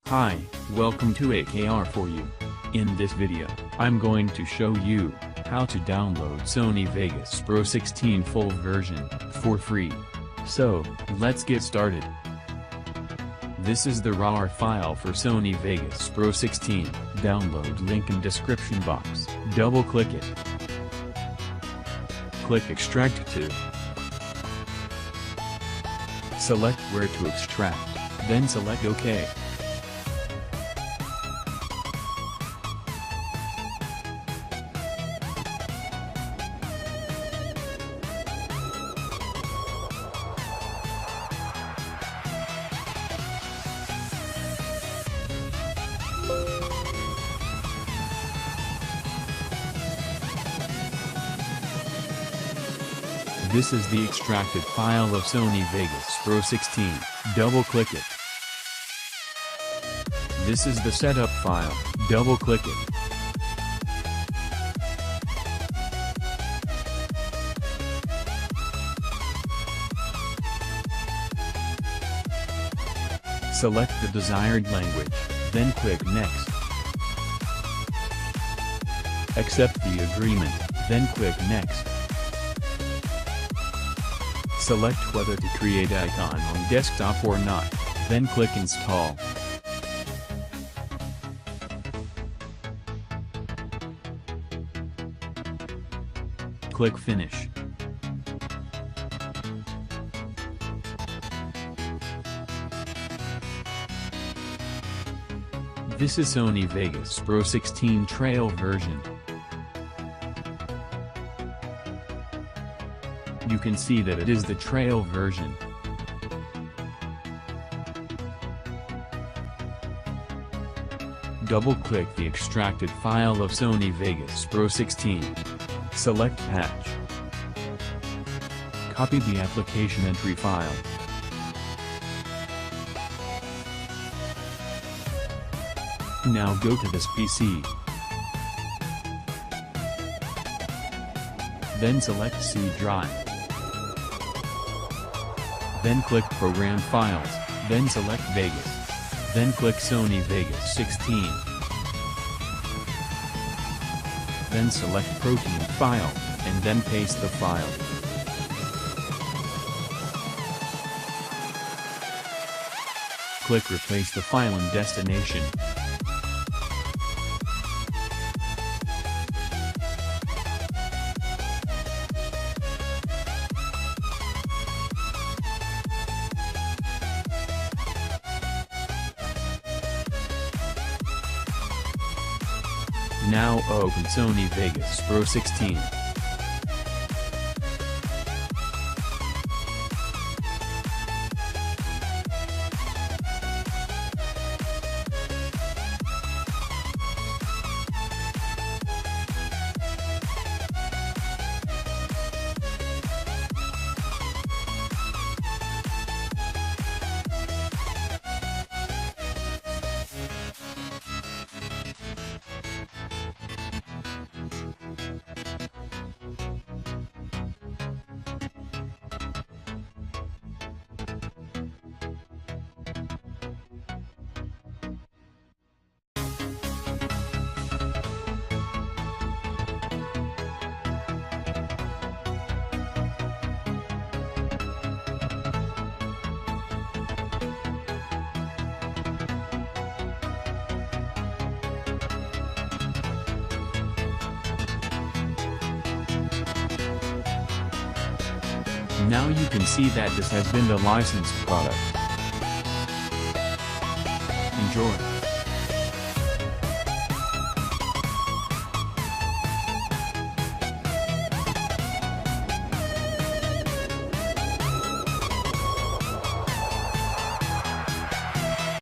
Hi, welcome to AKR for you. In this video, I'm going to show you how to download Sony Vegas Pro 16 full version for free. So, let's get started. This is the RAR file for Sony Vegas Pro 16, download link in description box, double click it. Click Extract to. Select where to extract, then select OK. This is the extracted file of Sony Vegas Pro 16, double-click it. This is the setup file, double-click it. Select the desired language, then click Next. Accept the agreement, then click Next. Select whether to create icon on desktop or not, then click Install. Click Finish. This is Sony Vegas Pro 16 Trail version. You can see that it is the Trail version. Double-click the extracted file of Sony Vegas Pro 16. Select Patch. Copy the application entry file. Now go to this PC. Then select C drive. Then click Program Files, then select Vegas. Then click Sony Vegas 16. Then select Protein File, and then paste the file. Click Replace the file in destination. Now open Sony Vegas Pro 16. Now you can see that this has been the licensed product. Enjoy.